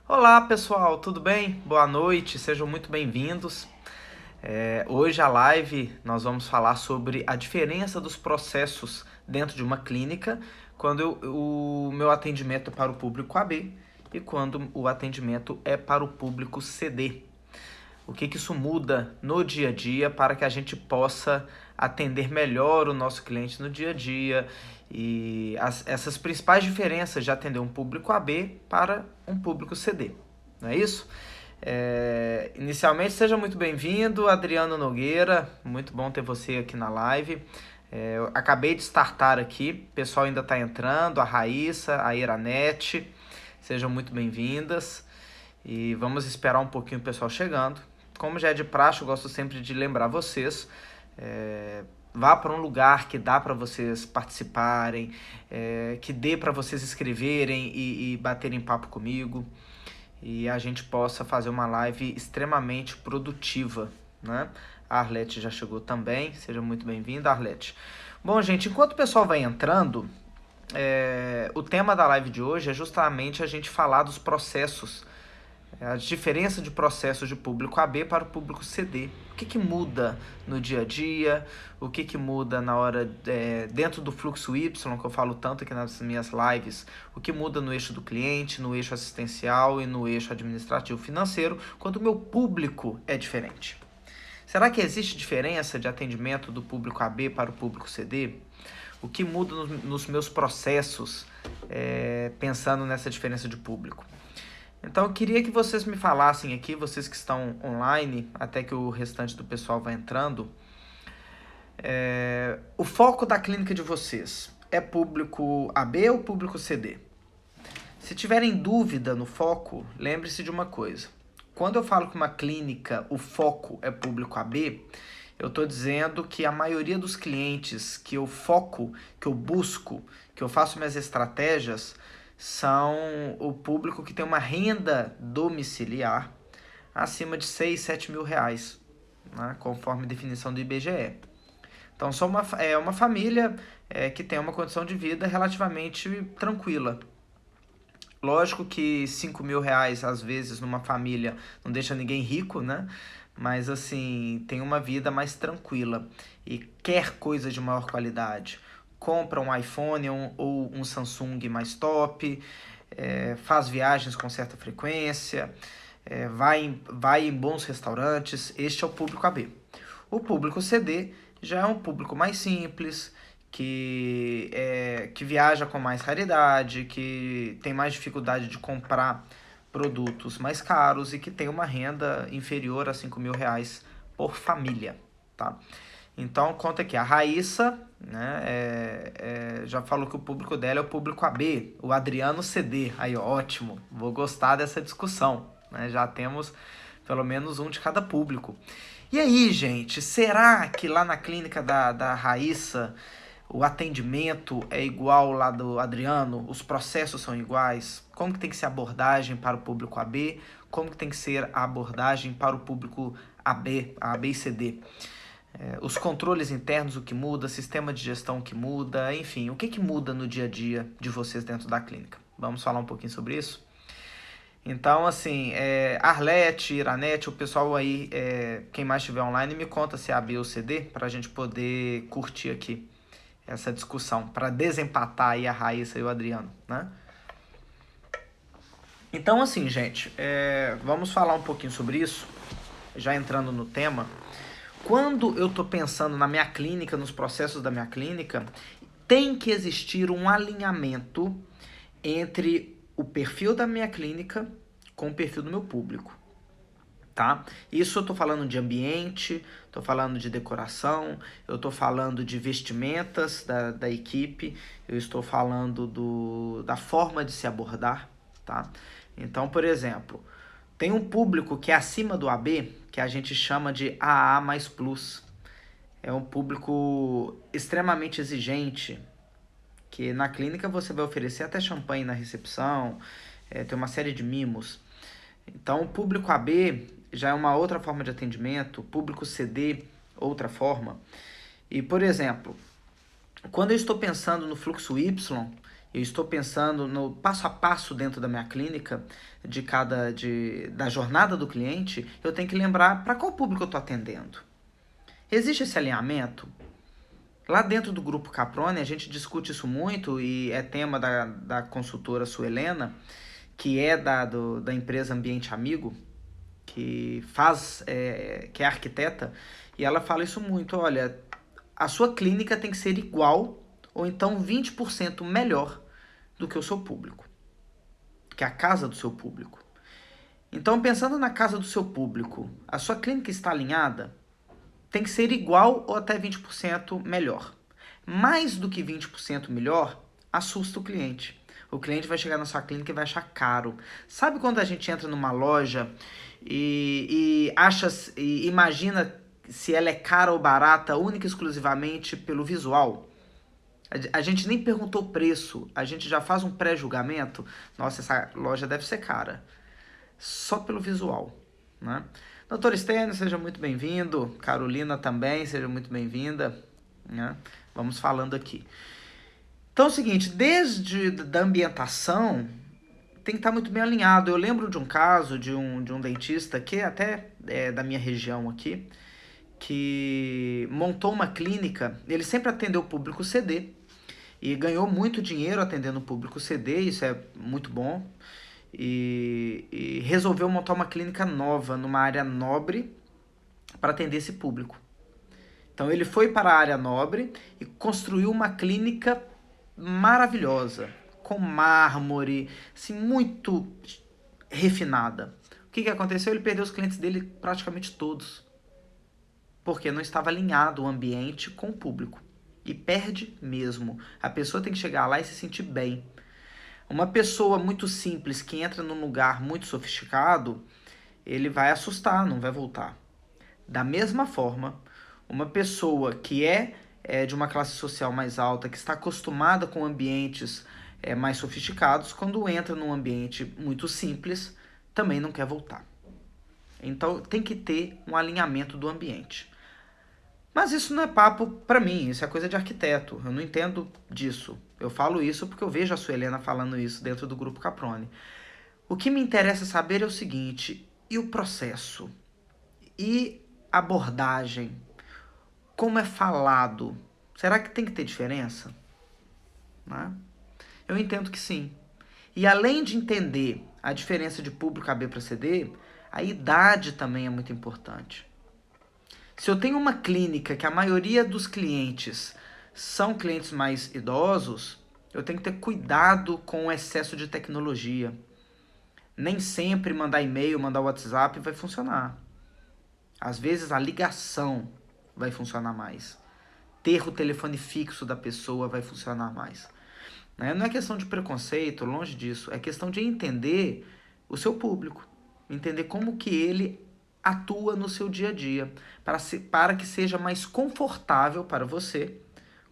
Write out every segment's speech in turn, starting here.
Olá pessoal, tudo bem? Boa noite, sejam muito bem-vindos. Hoje a live nós vamos falar sobre a diferença dos processos dentro de uma clínica quando o meu atendimento é para o público AB e quando o atendimento é para o público CD. O que isso muda no dia a dia para que a gente possa atender melhor o nosso cliente no dia a dia e essas principais diferenças de atender um público AB para um público CD, não é isso? Inicialmente, seja muito bem-vindo, Adriano Nogueira, muito bom ter você aqui na live. Eu acabei de startar aqui, o pessoal ainda está entrando, a Raíssa, a Iranete, sejam muito bem-vindas e vamos esperar um pouquinho o pessoal chegando. Como já é de praxe, eu gosto sempre de lembrar vocês, vá para um lugar que dá para vocês participarem, que dê para vocês escreverem e baterem papo comigo e a gente possa fazer uma live extremamente produtiva, né? A Arlete já chegou também, seja muito bem-vinda, Arlete. Bom, gente, enquanto o pessoal vai entrando, o tema da live de hoje é justamente a gente falar dos processos, a diferença de processos de público AB para o público CD. O que muda no dia a dia, o que muda na hora dentro do fluxo Y, que eu falo tanto aqui nas minhas lives, o que muda no eixo do cliente, no eixo assistencial e no eixo administrativo financeiro, quando o meu público é diferente. Será que existe diferença de atendimento do público AB para o público CD? O que muda nos meus processos, pensando nessa diferença de público? Então eu queria que vocês me falassem aqui, vocês que estão online, até que o restante do pessoal vai entrando, o foco da clínica de vocês é público AB ou público CD? Se tiverem dúvida no foco, lembre-se de uma coisa. Quando eu falo que uma clínica, o foco é público AB, eu estou dizendo que a maioria dos clientes que eu foco, que eu busco, que eu faço minhas estratégias, são o público que tem uma renda domiciliar acima de 6, 7 mil reais, né, conforme definição do IBGE. Então, sou uma família que tem uma condição de vida relativamente tranquila. Lógico que 5 mil reais, às vezes, numa família não deixa ninguém rico, né? Mas, assim, tem uma vida mais tranquila e quer coisas de maior qualidade. Compra um iPhone ou um Samsung mais top, faz viagens com certa frequência, vai em bons restaurantes. Este é o público AB. O público CD já é um público mais simples, que viaja com mais raridade, que tem mais dificuldade de comprar produtos mais caros e que tem uma renda inferior a 5 mil reais por família, tá? Então, conta aqui, a Raíssa, né, já falou que o público dela é o público AB, o Adriano CD. Aí, ó, ótimo, vou gostar dessa discussão, né? Já temos pelo menos um de cada público. E aí, gente, será que lá na clínica da Raíssa o atendimento é igual lá do Adriano? Os processos são iguais? Como que tem que ser a abordagem para o público AB? Como que tem que ser a abordagem para o público AB, a AB e CD? Os controles internos, o que muda, sistema de gestão, o que muda, enfim, o que muda no dia a dia de vocês dentro da clínica? Vamos falar um pouquinho sobre isso? Então, assim, Arlete, Iranete, o pessoal aí, quem mais estiver online, me conta se é AB ou CD, para a gente poder curtir aqui essa discussão, para desempatar aí a Raíssa e o Adriano, né? Então, assim, gente, vamos falar um pouquinho sobre isso, já entrando no tema. Quando eu estou pensando na minha clínica, nos processos da minha clínica, tem que existir um alinhamento entre o perfil da minha clínica com o perfil do meu público, tá? Isso eu tô falando de ambiente, tô falando de decoração, eu tô falando de vestimentas da equipe, eu estou falando da forma de se abordar, tá? Então, por exemplo, tem um público que é acima do AB, que a gente chama de AA mais Plus. É um público extremamente exigente, que na clínica você vai oferecer até champanhe na recepção, tem uma série de mimos. Então, o público AB já é uma outra forma de atendimento, o público CD, outra forma. E, por exemplo, quando eu estou pensando no fluxo Y, eu estou pensando no passo a passo dentro da minha clínica, da jornada do cliente, eu tenho que lembrar para qual público eu estou atendendo. Existe esse alinhamento? Lá dentro do grupo Caprone, a gente discute isso muito e é tema da consultora Suelena, que é da empresa Ambiente Amigo, que é arquiteta, e ela fala isso muito, olha, a sua clínica tem que ser igual ou então 20% melhor do que o seu público, que é a casa do seu público. Então, pensando na casa do seu público, a sua clínica está alinhada? Tem que ser igual ou até 20% melhor. Mais do que 20% melhor, assusta o cliente. O cliente vai chegar na sua clínica e vai achar caro. Sabe quando a gente entra numa loja e imagina se ela é cara ou barata única e exclusivamente pelo visual? A gente nem perguntou o preço, a gente já faz um pré-julgamento. Nossa, essa loja deve ser cara. Só pelo visual, né? Doutor Stênio, seja muito bem-vindo. Carolina também, seja muito bem-vinda, né? Vamos falando aqui. Então é o seguinte, desde da ambientação, tem que estar muito bem alinhado. Eu lembro de um caso de um dentista, que até é da minha região aqui, que montou uma clínica, ele sempre atendeu o público CD, e ganhou muito dinheiro atendendo o público CD, isso é muito bom, e resolveu montar uma clínica nova, numa área nobre, para atender esse público. Então ele foi para a área nobre e construiu uma clínica maravilhosa, com mármore, assim, muito refinada. O que aconteceu? Ele perdeu os clientes dele praticamente todos, porque não estava alinhado o ambiente com o público. E perde mesmo. A pessoa tem que chegar lá e se sentir bem. Uma pessoa muito simples que entra num lugar muito sofisticado, ele vai assustar, não vai voltar. Da mesma forma, uma pessoa que é de uma classe social mais alta, que está acostumada com ambientes mais sofisticados, quando entra num ambiente muito simples, também não quer voltar. Então tem que ter um alinhamento do ambiente. Mas isso não é papo para mim, isso é coisa de arquiteto, eu não entendo disso. Eu falo isso porque eu vejo a Suelena falando isso dentro do grupo Caprone. O que me interessa saber é o seguinte, e o processo? E a abordagem? Como é falado? Será que tem que ter diferença? Né? Eu entendo que sim. E além de entender a diferença de público AB para CD, a idade também é muito importante. Se eu tenho uma clínica que a maioria dos clientes são clientes mais idosos, eu tenho que ter cuidado com o excesso de tecnologia. Nem sempre mandar e-mail, mandar WhatsApp vai funcionar. Às vezes a ligação vai funcionar mais. Ter o telefone fixo da pessoa vai funcionar mais. Não é questão de preconceito, longe disso. É questão de entender o seu público. Entender como que ele atua no seu dia a dia, para que seja mais confortável para você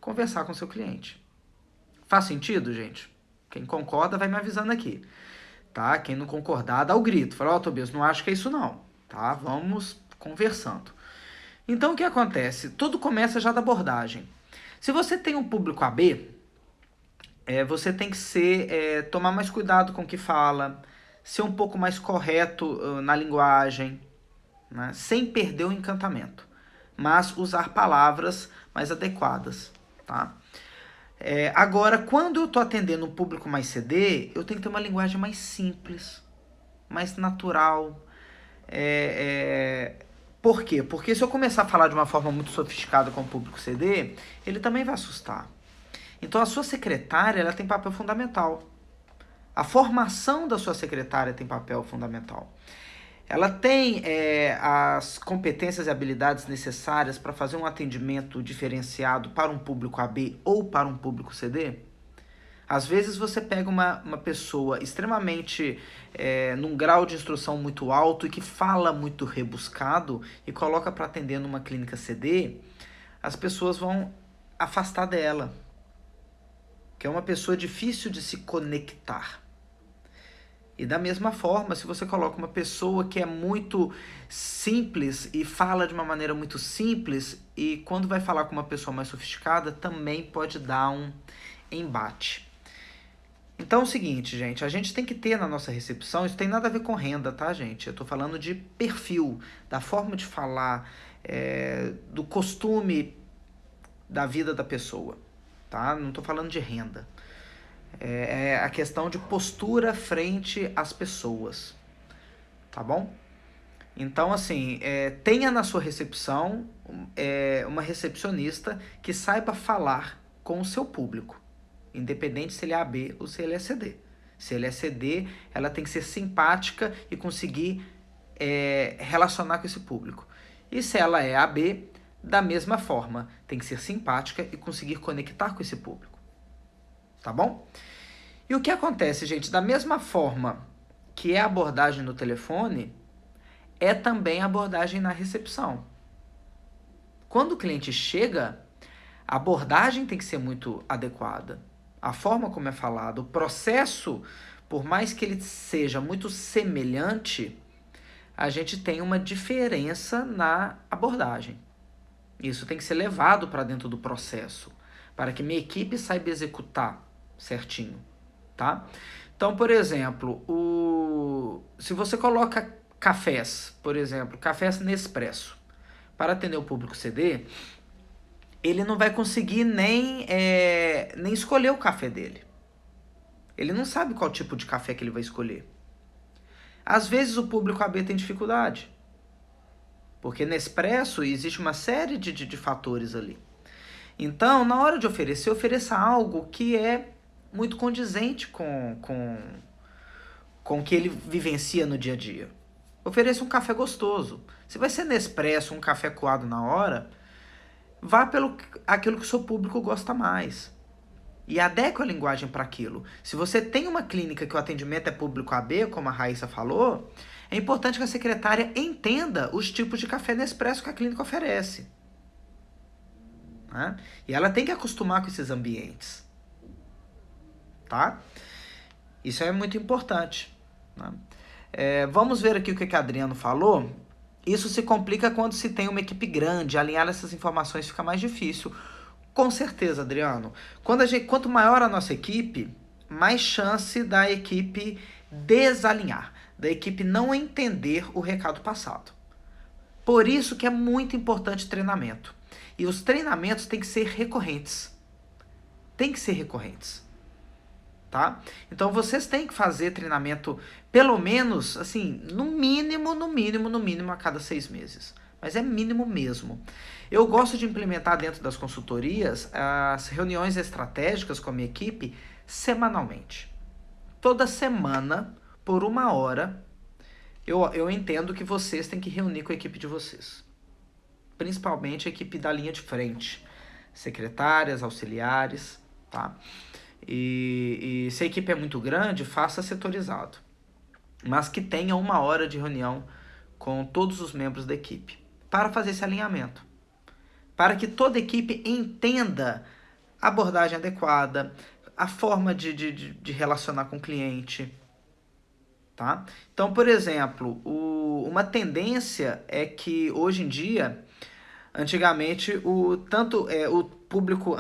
conversar com seu cliente. Faz sentido, gente? Quem concorda vai me avisando aqui, tá? Quem não concordar, dá o grito. Fala, Tobias, não acho que é isso não, tá? Vamos conversando. Então, o que acontece? Tudo começa já da abordagem. Se você tem um público AB, você tem que tomar mais cuidado com o que fala, ser um pouco mais correto na linguagem, né? Sem perder o encantamento, mas usar palavras mais adequadas, tá? Agora, quando eu estou atendendo um público mais CD, eu tenho que ter uma linguagem mais simples, mais natural. Por quê? Porque se eu começar a falar de uma forma muito sofisticada com o público CD, ele também vai assustar. Então a sua secretária, ela tem papel fundamental. A formação da sua secretária tem papel fundamental. Ela tem as competências e habilidades necessárias para fazer um atendimento diferenciado para um público AB ou para um público CD? Às vezes você pega uma pessoa extremamente num grau de instrução muito alto e que fala muito rebuscado e coloca para atender numa clínica CD, as pessoas vão afastar dela, que é uma pessoa difícil de se conectar. E da mesma forma, se você coloca uma pessoa que é muito simples e fala de uma maneira muito simples, e quando vai falar com uma pessoa mais sofisticada, também pode dar um embate. Então é o seguinte, gente, a gente tem que ter na nossa recepção, isso tem nada a ver com renda, tá, gente? Eu tô falando de perfil, da forma de falar, do costume da vida da pessoa, tá? Não tô falando de renda. É a questão de postura frente às pessoas, tá bom? Então, assim, tenha na sua recepção uma recepcionista que saiba falar com o seu público, independente se ele é AB ou se ele é CD. Se ele é CD, ela tem que ser simpática e conseguir relacionar com esse público. E se ela é AB, da mesma forma, tem que ser simpática e conseguir conectar com esse público. Tá bom? E o que acontece, gente? Da mesma forma que é a abordagem no telefone, é também a abordagem na recepção. Quando o cliente chega, a abordagem tem que ser muito adequada. A forma como é falado, o processo, por mais que ele seja muito semelhante, a gente tem uma diferença na abordagem. Isso tem que ser levado para dentro do processo, para que minha equipe saiba executar certinho, tá? Então, por exemplo, se você coloca cafés, por exemplo, cafés Nespresso, para atender o público CD, ele não vai conseguir nem escolher o café dele. Ele não sabe qual tipo de café que ele vai escolher. Às vezes o público AB tem dificuldade, porque Nespresso existe uma série de fatores ali. Então, na hora de oferecer, ofereça algo que é muito condizente com o que ele vivencia no dia a dia. Ofereça um café gostoso. Se vai ser Nespresso, um café coado na hora, vá pelo aquilo que o seu público gosta mais. E adeque a linguagem para aquilo. Se você tem uma clínica que o atendimento é público AB, como a Raíssa falou, é importante que a secretária entenda os tipos de café Nespresso que a clínica oferece. Né? E ela tem que acostumar com esses ambientes. Tá? Isso é muito importante. Né? Vamos ver aqui o que a Adriano falou. Isso se complica quando se tem uma equipe grande. Alinhar essas informações fica mais difícil. Com certeza, Adriano. Quanto maior a nossa equipe, mais chance da equipe desalinhar, da equipe não entender o recado passado. Por isso que é muito importante treinamento. E os treinamentos têm que ser recorrentes. Tem que ser recorrentes. Tá? Então vocês têm que fazer treinamento pelo menos, assim, no mínimo a cada 6 meses. Mas é mínimo mesmo. Eu gosto de implementar dentro das consultorias as reuniões estratégicas com a minha equipe semanalmente. Toda semana, por 1 hora, eu entendo que vocês têm que reunir com a equipe de vocês. Principalmente a equipe da linha de frente. Secretárias, auxiliares, tá? E se a equipe é muito grande, faça setorizado. Mas que tenha 1 hora de reunião com todos os membros da equipe. Para fazer esse alinhamento. Para que toda a equipe entenda a abordagem adequada, a forma de relacionar com o cliente. Tá? Então, por exemplo, uma tendência é que hoje em dia, antigamente o público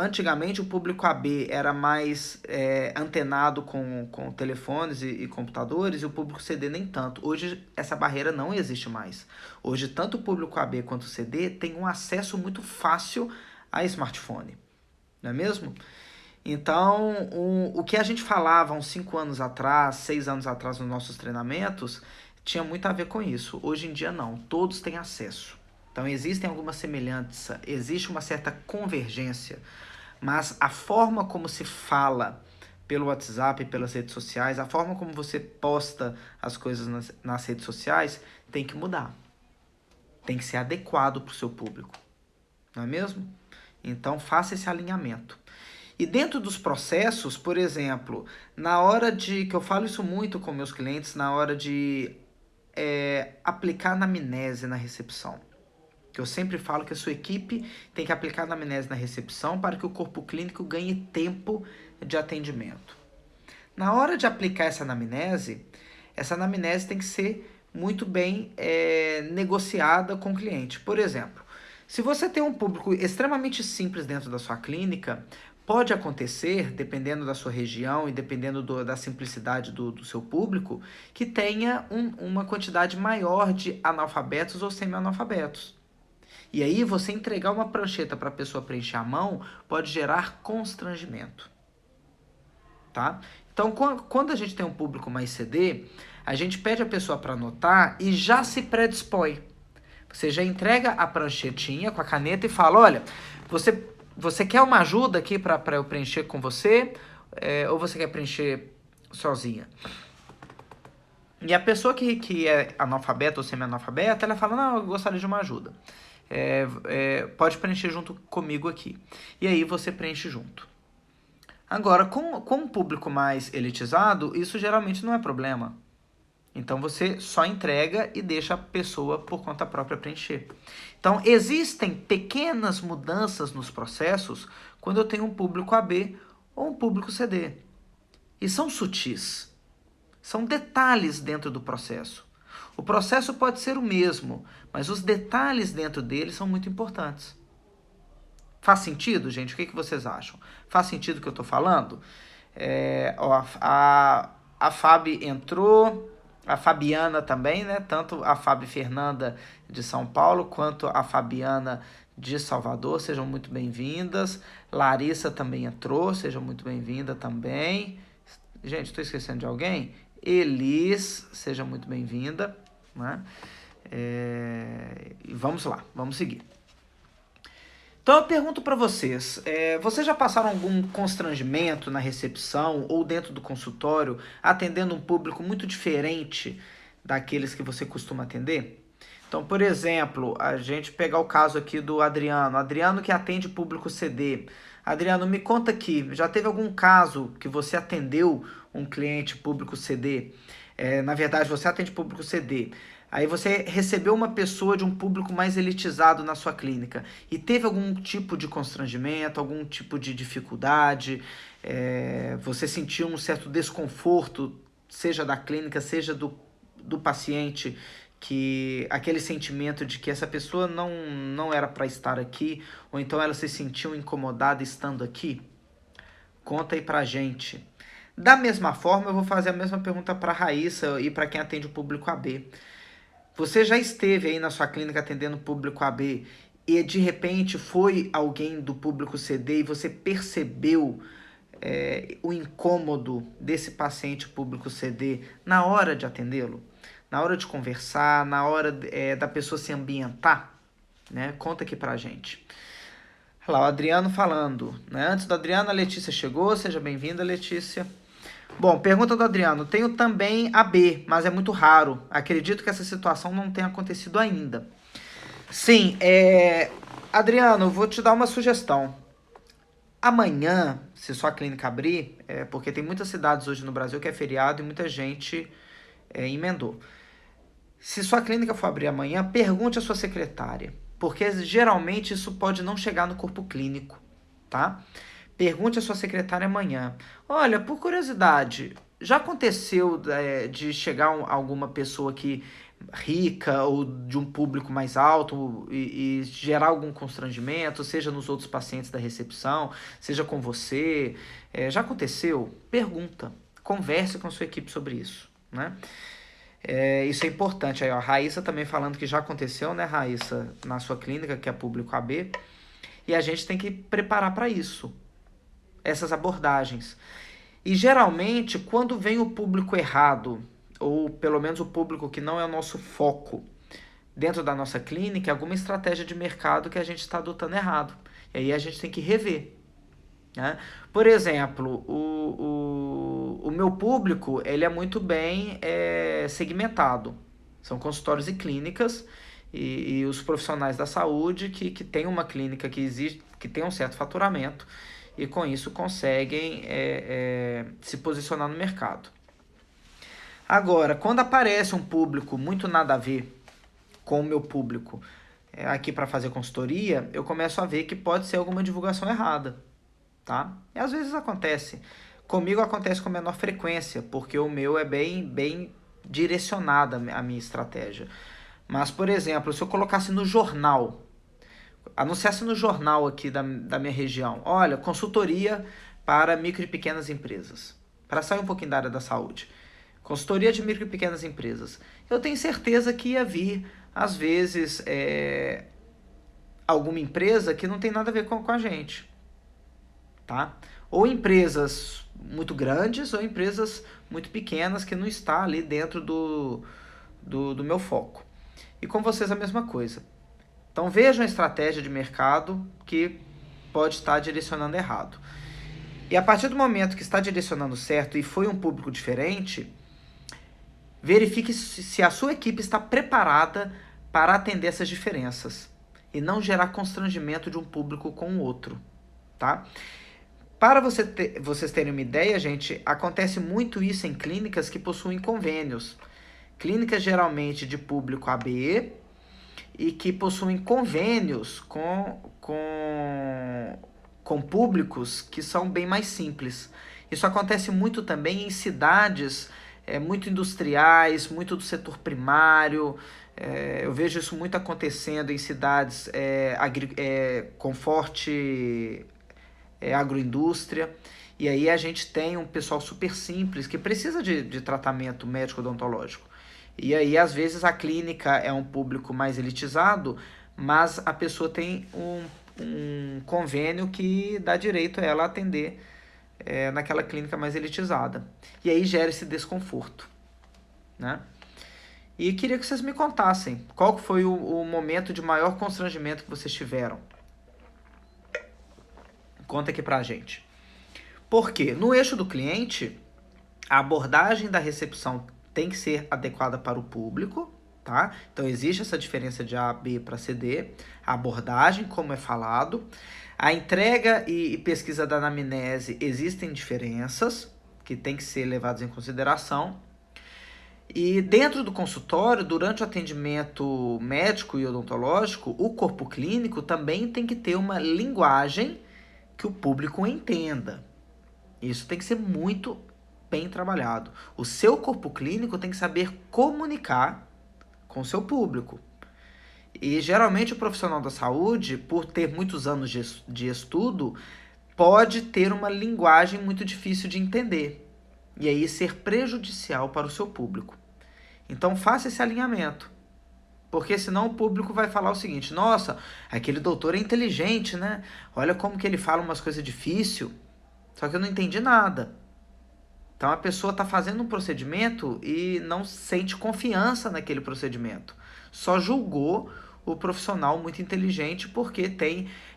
AB era mais antenado com telefones e computadores, e o público CD nem tanto. Hoje essa barreira não existe mais. Hoje tanto o público AB quanto o CD tem um acesso muito fácil a smartphone, não é mesmo? Então, o que a gente falava uns 5 anos atrás, 6 anos atrás nos nossos treinamentos, tinha muito a ver com isso. Hoje em dia não, todos têm acesso. Então existem algumas semelhanças, existe uma certa convergência, mas a forma como se fala pelo WhatsApp, pelas redes sociais, a forma como você posta as coisas nas redes sociais tem que mudar. Tem que ser adequado para o seu público, não é mesmo? Então faça esse alinhamento. E dentro dos processos, por exemplo, na hora que eu falo isso muito com meus clientes, na hora de aplicar anamnese na recepção. Que eu sempre falo que a sua equipe tem que aplicar anamnese na recepção para que o corpo clínico ganhe tempo de atendimento. Na hora de aplicar essa anamnese tem que ser muito bem negociada com o cliente. Por exemplo, se você tem um público extremamente simples dentro da sua clínica, Pode acontecer, dependendo da sua região e dependendo da simplicidade do seu público, que tenha uma quantidade maior de analfabetos ou semi-analfabetos. E aí você entregar uma prancheta para a pessoa preencher à mão pode gerar constrangimento. Tá? Então, quando a gente tem um público mais CD, a gente pede a pessoa para anotar e já se predispõe. Você já entrega a pranchetinha com a caneta e fala, olha, você quer uma ajuda aqui para eu preencher com você? Ou você quer preencher sozinha? E a pessoa que é analfabeta ou semi-analfabeta, ela fala, não, eu gostaria de uma ajuda. Pode preencher junto comigo aqui. E aí você preenche junto. Agora, com um público mais elitizado, isso geralmente não é problema. Então você só entrega e deixa a pessoa por conta própria preencher. Então existem pequenas mudanças nos processos quando eu tenho um público AB ou um público CD. E são sutis. São detalhes dentro do processo. O processo pode ser o mesmo, mas os detalhes dentro dele são muito importantes. Faz sentido, gente? O que vocês acham? Faz sentido o que eu estou falando? A Fabi entrou, a Fabiana também, né? Tanto a Fabi Fernanda de São Paulo, quanto a Fabiana de Salvador, sejam muito bem-vindas. Larissa também entrou, seja muito bem-vinda também. Gente, estou esquecendo de alguém? Elis, seja muito bem-vinda. Né? E vamos lá, vamos seguir. Então eu pergunto para vocês, vocês já passaram algum constrangimento na recepção ou dentro do consultório, atendendo um público muito diferente daqueles que você costuma atender? Então, por exemplo, a gente pegar o caso aqui do Adriano que atende público CD. Adriano, me conta aqui, já teve algum caso que você atendeu um cliente público CD? Na verdade, você atende público CD. Aí você recebeu uma pessoa de um público mais elitizado na sua clínica e teve algum tipo de constrangimento, algum tipo de dificuldade, você sentiu um certo desconforto, seja da clínica, seja do paciente, que aquele sentimento de que essa pessoa não era para estar aqui, ou então ela se sentiu incomodada estando aqui? Conta aí pra gente. Da mesma forma, eu vou fazer a mesma pergunta para a Raíssa e para quem atende o público AB. Você já esteve aí na sua clínica atendendo o público AB e de repente foi alguém do público CD e você percebeu o incômodo desse paciente público CD na hora de atendê-lo? Na hora de conversar, na hora da pessoa se ambientar? Né? Conta aqui pra gente. Olha lá, o Adriano falando. Né? Antes do Adriano, a Letícia chegou. Seja bem-vinda, Letícia. Bom, pergunta do Adriano. Tenho também AB, mas é muito raro. Acredito que essa situação não tenha acontecido ainda. Sim, Adriano, vou te dar uma sugestão. Amanhã, se sua clínica abrir, porque tem muitas cidades hoje no Brasil que é feriado e muita gente emendou. Se sua clínica for abrir amanhã, pergunte à sua secretária, porque geralmente isso pode não chegar no corpo clínico, tá? Pergunte à sua secretária amanhã. Olha, por curiosidade, já aconteceu de chegar alguma pessoa aqui rica ou de um público mais alto e gerar algum constrangimento, seja nos outros pacientes da recepção, seja com você? Já aconteceu? Pergunta. Converse com a sua equipe sobre isso, né? Isso é importante. Aí, ó, a Raíssa também falando que já aconteceu, né, Raíssa, na sua clínica, que é público AB, e a gente tem que preparar para isso, essas abordagens. E geralmente, quando vem o público errado, ou pelo menos o público que não é o nosso foco dentro da nossa clínica, é alguma estratégia de mercado que a gente está adotando errado. E aí a gente tem que rever. Né? Por exemplo, o meu público ele é muito bem segmentado. São consultórios e clínicas e os profissionais da saúde que têm uma clínica que existe, que tem um certo faturamento e com isso conseguem se posicionar no mercado. Agora, quando aparece um público muito nada a ver com o meu público aqui para fazer consultoria, eu começo a ver que pode ser alguma divulgação errada. Tá? E às vezes acontece. Comigo acontece com menor frequência, porque o meu é bem direcionada a minha estratégia. Mas, por exemplo, se eu colocasse no jornal, anunciasse no jornal aqui da minha região, olha, consultoria para micro e pequenas empresas, para sair um pouquinho da área da saúde, consultoria de micro e pequenas empresas, eu tenho certeza que ia vir, às vezes, alguma empresa que não tem nada a ver com a gente, tá? Ou empresas muito grandes ou empresas muito pequenas que não está ali dentro do meu foco. E com vocês a mesma coisa. Então vejam a estratégia de mercado que pode estar direcionando errado. E a partir do momento que está direcionando certo e foi um público diferente, verifique se a sua equipe está preparada para atender essas diferenças e não gerar constrangimento de um público com o outro, tá? Para vocês terem uma ideia, gente, acontece muito isso em clínicas que possuem convênios. Clínicas geralmente de público ABE e que possuem convênios com públicos que são bem mais simples. Isso acontece muito também em cidades muito industriais, muito do setor primário. Eu vejo isso muito acontecendo em cidades com forte agroindústria. E aí a gente tem um pessoal super simples que precisa de tratamento médico odontológico. E aí, às vezes, a clínica é um público mais elitizado, mas a pessoa tem um convênio que dá direito a ela atender naquela clínica mais elitizada. E aí gera esse desconforto, né? E queria que vocês me contassem qual foi o momento de maior constrangimento que vocês tiveram. Conta aqui pra gente. Porque no eixo do cliente, a abordagem da recepção tem que ser adequada para o público, tá? Então existe essa diferença de A, B para C, D. A abordagem, como é falado. A entrega e pesquisa da anamnese existem diferenças que tem que ser levadas em consideração. E dentro do consultório, durante o atendimento médico e odontológico, o corpo clínico também tem que ter uma linguagem que o público entenda. Isso tem que ser muito bem trabalhado. O seu corpo clínico tem que saber comunicar com o seu público. E geralmente o profissional da saúde, por ter muitos anos de estudo, pode ter uma linguagem muito difícil de entender. E aí ser prejudicial para o seu público. Então faça esse alinhamento. Porque senão o público vai falar o seguinte: nossa, aquele doutor é inteligente, né? Olha como que ele fala umas coisas difíceis. Só que eu não entendi nada. Então a pessoa está fazendo um procedimento e não sente confiança naquele procedimento. Só julgou o profissional muito inteligente porque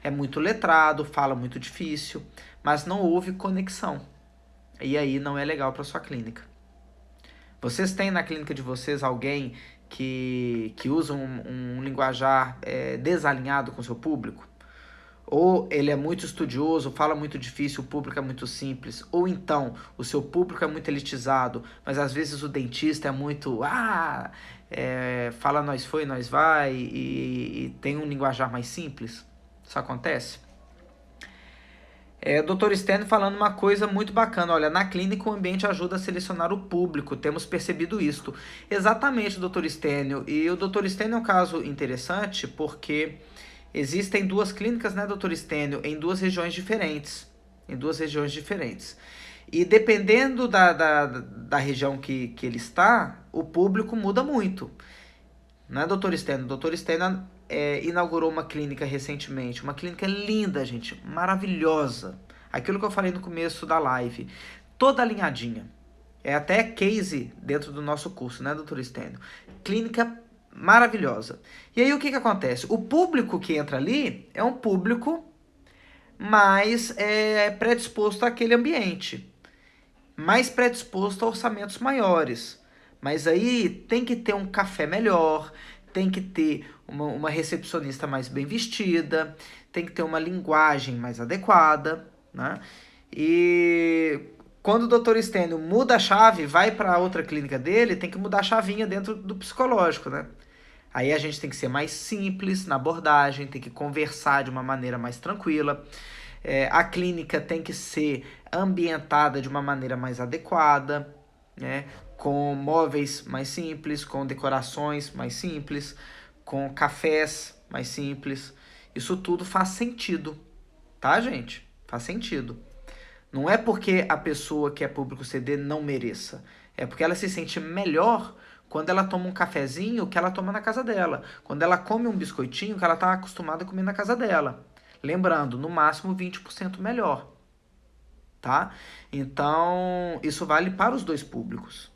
é muito letrado, fala muito difícil, mas não houve conexão. E aí não é legal para sua clínica. Vocês têm na clínica de vocês alguém que usa um linguajar desalinhado com o seu público? Ou ele é muito estudioso, fala muito difícil, o público é muito simples. Ou então, o seu público é muito elitizado, mas às vezes o dentista é muito... fala nós foi, nós vai, e tem um linguajar mais simples. Isso acontece? Dr. Stênio falando uma coisa muito bacana. Olha, na clínica o ambiente ajuda a selecionar o público. Temos percebido isto. Exatamente, Dr. Stênio. E o Dr. Stênio é um caso interessante porque... existem duas clínicas, né, Dr. Stênio, em duas regiões diferentes. E dependendo da região que ele está, o público muda muito. Não é, Dr. Stênio? O Dr. Stênio inaugurou uma clínica recentemente. Uma clínica linda, gente. Maravilhosa. Aquilo que eu falei no começo da live. Toda alinhadinha. É até case dentro do nosso curso, né, Dr. Stênio? Clínica maravilhosa. E aí o que acontece? O público que entra ali é um público mais predisposto àquele ambiente, mais predisposto a orçamentos maiores. Mas aí tem que ter um café melhor, tem que ter uma recepcionista mais bem vestida, tem que ter uma linguagem mais adequada, né? E quando o Dr. Stênio muda a chave, vai para outra clínica dele, tem que mudar a chavinha dentro do psicológico, né? Aí a gente tem que ser mais simples na abordagem, tem que conversar de uma maneira mais tranquila. A clínica tem que ser ambientada de uma maneira mais adequada, né? Com móveis mais simples, com decorações mais simples, com cafés mais simples. Isso tudo faz sentido, tá, gente? Faz sentido. Não é porque a pessoa que é público CD não mereça. É porque ela se sente melhor quando ela toma um cafezinho que ela toma na casa dela. Quando ela come um biscoitinho que ela está acostumada a comer na casa dela. Lembrando, no máximo 20% melhor, tá? Então, isso vale para os dois públicos.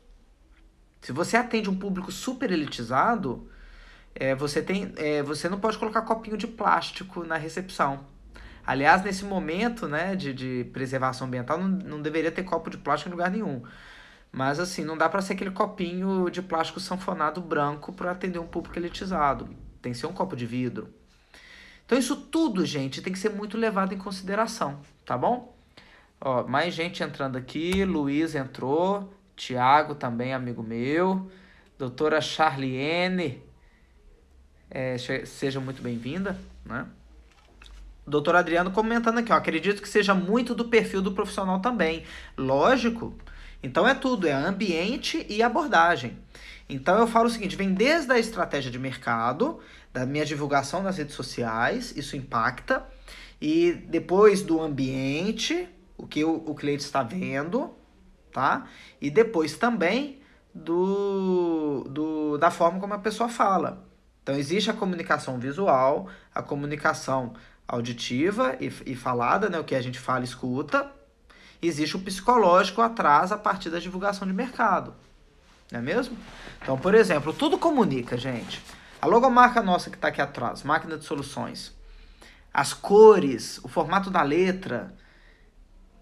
Se você atende um público super elitizado, você não pode colocar copinho de plástico na recepção. Aliás, nesse momento, né, de preservação ambiental, não deveria ter copo de plástico em lugar nenhum. Mas assim, não dá para ser aquele copinho de plástico sanfonado branco para atender um público elitizado. Tem que ser um copo de vidro. Então isso tudo, gente, tem que ser muito levado em consideração, tá bom? Ó, mais gente entrando aqui, Luiz entrou, Tiago também, amigo meu, doutora Charliene, seja muito bem-vinda, né? Doutor Adriano comentando aqui, ó, acredito que seja muito do perfil do profissional também. Lógico. Então é tudo, é ambiente e abordagem. Então eu falo o seguinte, vem desde a estratégia de mercado, da minha divulgação nas redes sociais, isso impacta, e depois do ambiente, o que o cliente está vendo, tá? E depois também da forma como a pessoa fala. Então existe a comunicação visual, a comunicação auditiva e falada, né, o que a gente fala e escuta. Existe o psicológico atrás a partir da divulgação de mercado. Não é mesmo? Então, por exemplo, tudo comunica, gente. A logomarca nossa que está aqui atrás, máquina de soluções. As cores, o formato da letra.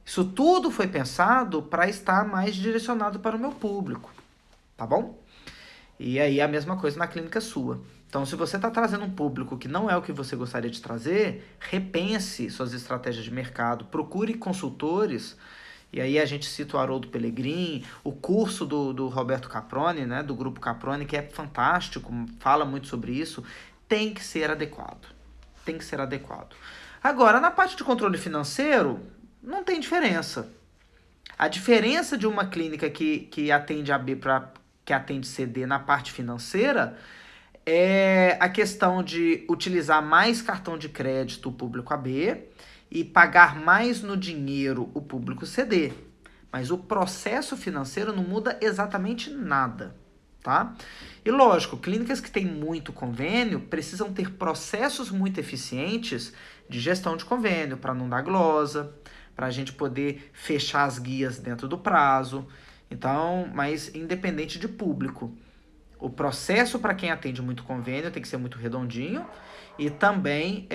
Isso tudo foi pensado para estar mais direcionado para o meu público. Tá bom? E aí a mesma coisa na clínica sua. Então, se você está trazendo um público que não é o que você gostaria de trazer, repense suas estratégias de mercado, procure consultores. E aí a gente cita o Haroldo Pellegrin, o curso do Roberto Caproni, né, do Grupo Caproni, que é fantástico, fala muito sobre isso. Tem que ser adequado. Tem que ser adequado. Agora, na parte de controle financeiro, não tem diferença. A diferença de uma clínica que atende AB para que atende CD na parte financeira é a questão de utilizar mais cartão de crédito o público AB e pagar mais no dinheiro o público CD. Mas o processo financeiro não muda exatamente nada, tá? E lógico, clínicas que têm muito convênio precisam ter processos muito eficientes de gestão de convênio para não dar glosa, para a gente poder fechar as guias dentro do prazo. Então, mas independente de público. O processo para quem atende muito convênio tem que ser muito redondinho. E também,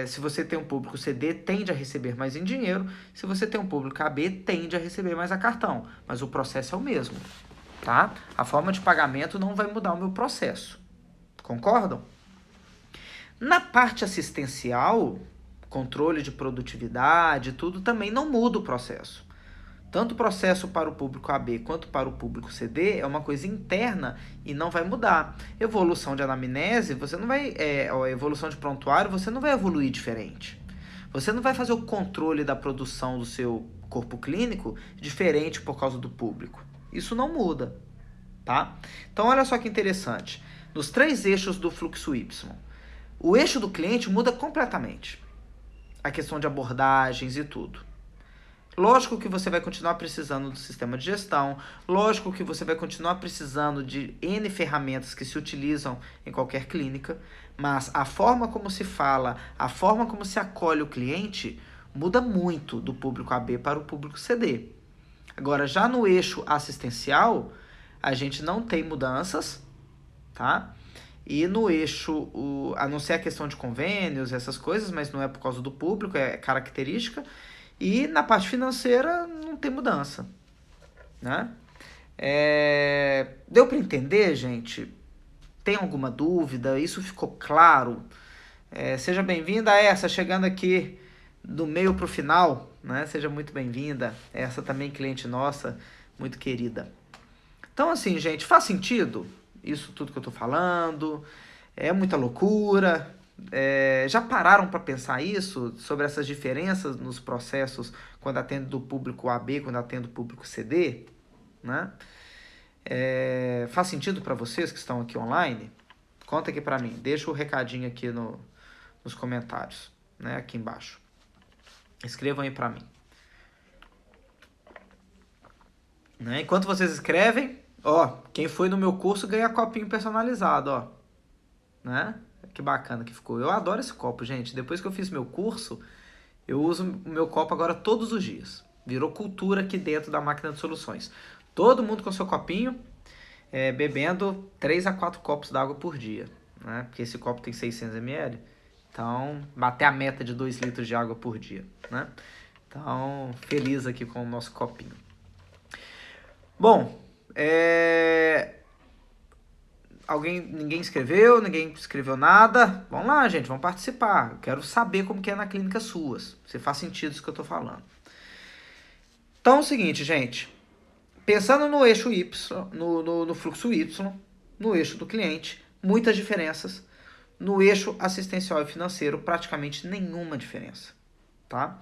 se você tem um público CD, tende a receber mais em dinheiro. Se você tem um público AB, tende a receber mais a cartão. Mas o processo é o mesmo, tá? A forma de pagamento não vai mudar o meu processo. Concordam? Na parte assistencial, controle de produtividade, tudo também não muda o processo. Tanto o processo para o público AB quanto para o público CD é uma coisa interna e não vai mudar. Evolução de anamnese, você não vai, evolução de prontuário, você não vai evoluir diferente. Você não vai fazer o controle da produção do seu corpo clínico diferente por causa do público. Isso não muda, tá? Então olha só que interessante. Nos 3 eixos do fluxo Y, o eixo do cliente muda completamente. A questão de abordagens e tudo. Lógico que você vai continuar precisando do sistema de gestão, lógico que você vai continuar precisando de N ferramentas que se utilizam em qualquer clínica, mas a forma como se fala, a forma como se acolhe o cliente muda muito do público AB para o público CD. Agora, já no eixo assistencial, a gente não tem mudanças, tá? E no eixo, a não ser a questão de convênios, essas coisas, mas não é por causa do público, é característica. E na parte financeira não tem mudança, né? Deu para entender, gente? Tem alguma dúvida? Isso ficou claro? Seja bem-vinda a essa, chegando aqui do meio para o final, né? Seja muito bem-vinda. Essa também cliente nossa, muito querida. Então, assim, gente, faz sentido isso tudo que eu tô falando? É muita loucura? Já pararam para pensar isso, sobre essas diferenças nos processos quando atende do público AB, quando atende do público CD, né? Faz sentido para vocês que estão aqui online? Conta aqui para mim, deixa o recadinho aqui nos comentários, né, aqui embaixo. Escrevam aí para mim. Né? Enquanto vocês escrevem, ó, quem foi no meu curso ganha copinho personalizado, ó. Né? Que bacana que ficou. Eu adoro esse copo, gente. Depois que eu fiz meu curso, eu uso o meu copo agora todos os dias. Virou cultura aqui dentro da máquina de soluções. Todo mundo com seu copinho, bebendo 3 a 4 copos d'água por dia. Né? Porque esse copo tem 600 ml. Então, bater a meta de 2 litros de água por dia. Né? Então, feliz aqui com o nosso copinho. Bom, ninguém escreveu nada. Vamos lá, gente, vamos participar. Eu quero saber como que é na clínica suas, se faz sentido isso que eu tô falando. Então é o seguinte, gente. Pensando no eixo Y, no fluxo Y, no eixo do cliente, muitas diferenças. No eixo assistencial e financeiro, praticamente nenhuma diferença. Tá?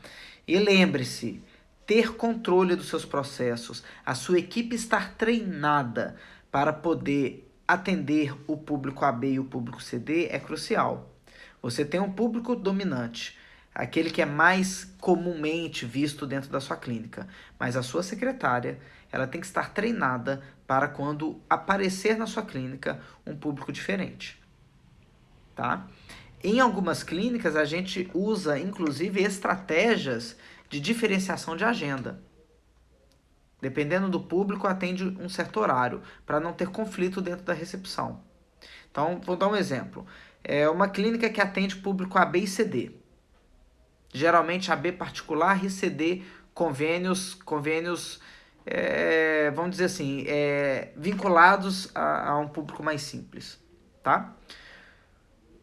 E lembre-se, ter controle dos seus processos, a sua equipe estar treinada para poder atender o público AB e o público CD é crucial. Você tem um público dominante, aquele que é mais comumente visto dentro da sua clínica, mas a sua secretária, ela tem que estar treinada para quando aparecer na sua clínica um público diferente. Tá? Em algumas clínicas, a gente usa, inclusive, estratégias de diferenciação de agenda. Dependendo do público, atende um certo horário, para não ter conflito dentro da recepção. Então, vou dar um exemplo. É uma clínica que atende público AB e CD. Geralmente, AB particular e CD convênios vamos dizer assim, vinculados a um público mais simples. Tá?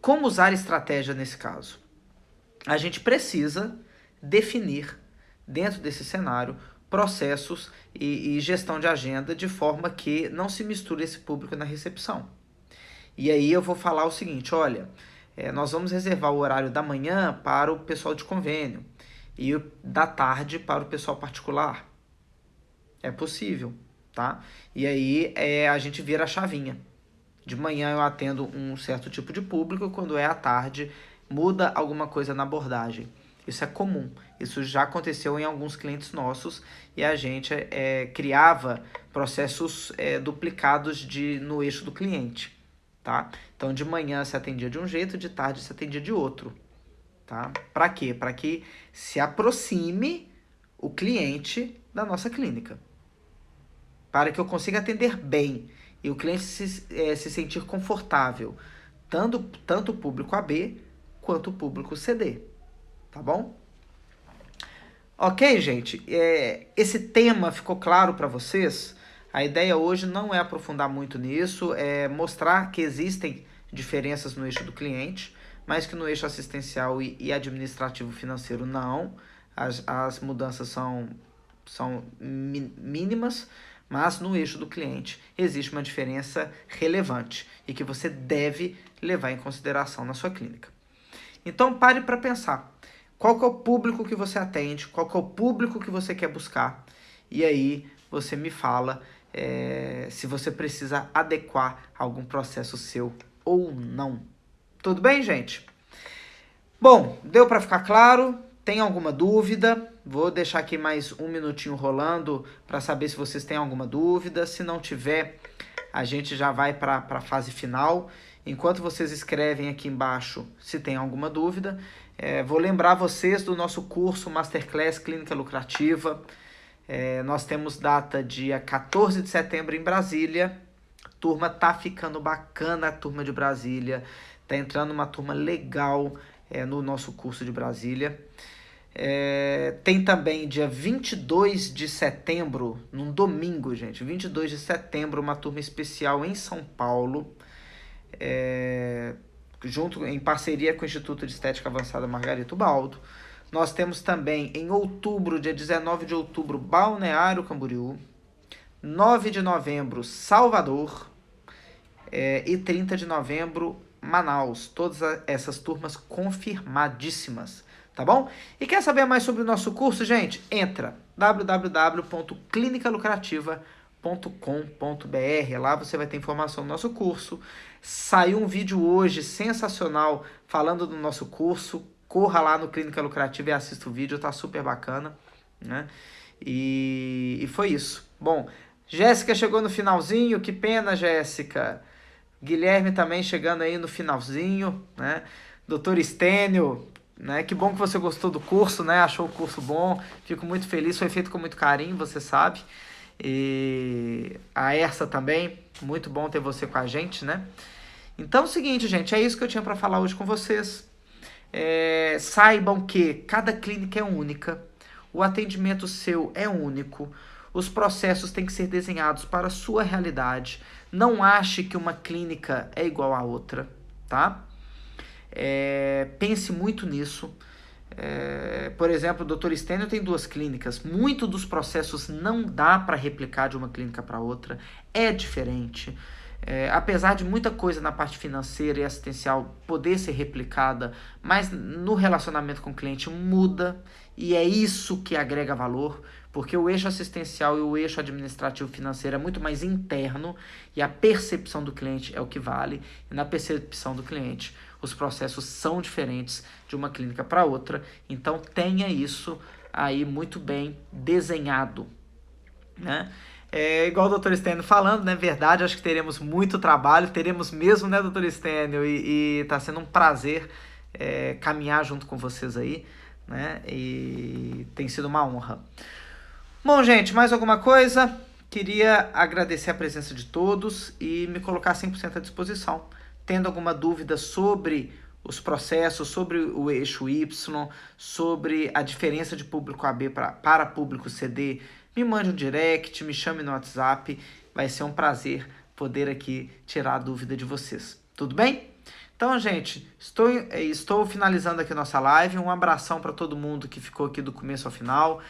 Como usar estratégia nesse caso? A gente precisa definir, dentro desse cenário, processos e gestão de agenda de forma que não se misture esse público na recepção. E aí eu vou falar o seguinte, olha, nós vamos reservar o horário da manhã para o pessoal de convênio e da tarde para o pessoal particular. É possível, tá? E aí a gente vira a chavinha. De manhã eu atendo um certo tipo de público, quando é à tarde muda alguma coisa na abordagem. Isso é comum, isso já aconteceu em alguns clientes nossos e a gente criava processos duplicados no eixo do cliente. Tá? Então de manhã se atendia de um jeito, de tarde se atendia de outro. Tá? Para quê? Para que se aproxime o cliente da nossa clínica. Para que eu consiga atender bem e o cliente se sentir confortável, tanto o público AB quanto o público CD. Tá bom? Ok, gente? Esse tema ficou claro para vocês? A ideia hoje não é aprofundar muito nisso, é mostrar que existem diferenças no eixo do cliente, mas que no eixo assistencial e administrativo financeiro não. As mudanças são mínimas, mas no eixo do cliente existe uma diferença relevante e que você deve levar em consideração na sua clínica. Então pare para pensar. Qual que é o público que você atende? Qual que é o público que você quer buscar? E aí você me fala se você precisa adequar algum processo seu ou não. Tudo bem, gente? Bom, deu para ficar claro? Tem alguma dúvida? Vou deixar aqui mais um minutinho rolando para saber se vocês têm alguma dúvida. Se não tiver, a gente já vai para a fase final. Enquanto vocês escrevem aqui embaixo se tem alguma dúvida, vou lembrar vocês do nosso curso Masterclass Clínica Lucrativa. Nós temos data dia 14 de setembro em Brasília. A turma tá ficando bacana, a turma de Brasília. Tá entrando uma turma legal no nosso curso de Brasília. Tem também dia 22 de setembro, num domingo, gente. 22 de setembro, uma turma especial em São Paulo. Em parceria com o Instituto de Estética Avançada Margarito Baldo. Nós temos também em outubro, dia 19 de outubro, Balneário Camboriú, 9 de novembro, Salvador, e 30 de novembro, Manaus. Todas essas turmas confirmadíssimas, tá bom? E quer saber mais sobre o nosso curso, gente? Entra www.clinicalucrativa.com.br. Lá você vai ter informação do nosso curso. Saiu um vídeo hoje sensacional falando do nosso curso. Corra lá no Clínica Lucrativa e assista o vídeo, tá super bacana, né? E foi isso. Bom, Jéssica chegou no finalzinho, que pena, Jéssica. Guilherme também chegando aí no finalzinho, né? Doutor Estênio, né? Que bom que você gostou do curso, né? Achou o curso bom. Fico muito feliz, foi feito com muito carinho, você sabe. E a Ersa também, muito bom ter você com a gente, né? Então é o seguinte, gente, é isso que eu tinha para falar hoje com vocês. Saibam que cada clínica é única, o atendimento seu é único, os processos têm que ser desenhados para a sua realidade. Não ache que uma clínica é igual a outra, tá? Pense muito nisso. Por exemplo, o Dr. Stênio tem 2 clínicas. Muito dos processos não dá para replicar de uma clínica para outra. É diferente. Apesar de muita coisa na parte financeira e assistencial poder ser replicada, mas no relacionamento com o cliente muda, e é isso que agrega valor, porque o eixo assistencial e o eixo administrativo financeiro é muito mais interno, e a percepção do cliente é o que vale, e na percepção do cliente os processos são diferentes de uma clínica para outra, então tenha isso aí muito bem desenhado, né? Igual o Dr. Stênio falando, né? Verdade, acho que teremos muito trabalho, teremos mesmo, né, Dr. Stênio? E tá sendo um prazer caminhar junto com vocês aí, né? E tem sido uma honra. Bom, gente, mais alguma coisa? Queria agradecer a presença de todos e me colocar 100% à disposição. Tendo alguma dúvida sobre os processos, sobre o eixo Y, sobre a diferença de público AB para público CD, me mande um direct, me chame no WhatsApp, vai ser um prazer poder aqui tirar a dúvida de vocês. Tudo bem? Então, gente, estou finalizando aqui nossa live. Um abração para todo mundo que ficou aqui do começo ao final.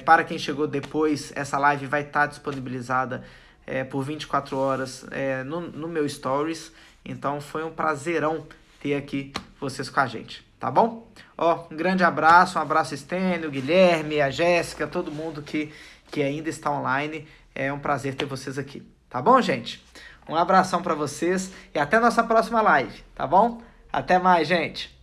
Para quem chegou depois, essa live vai estar disponibilizada por 24 horas no meu Stories. Então, foi um prazerão ter aqui vocês com a gente, tá bom? Um grande abraço, um abraço Stênio, Guilherme, a Jéssica, todo mundo que ainda está online. É um prazer ter vocês aqui, tá bom, gente? Um abração para vocês e até nossa próxima live, tá bom? Até mais, gente!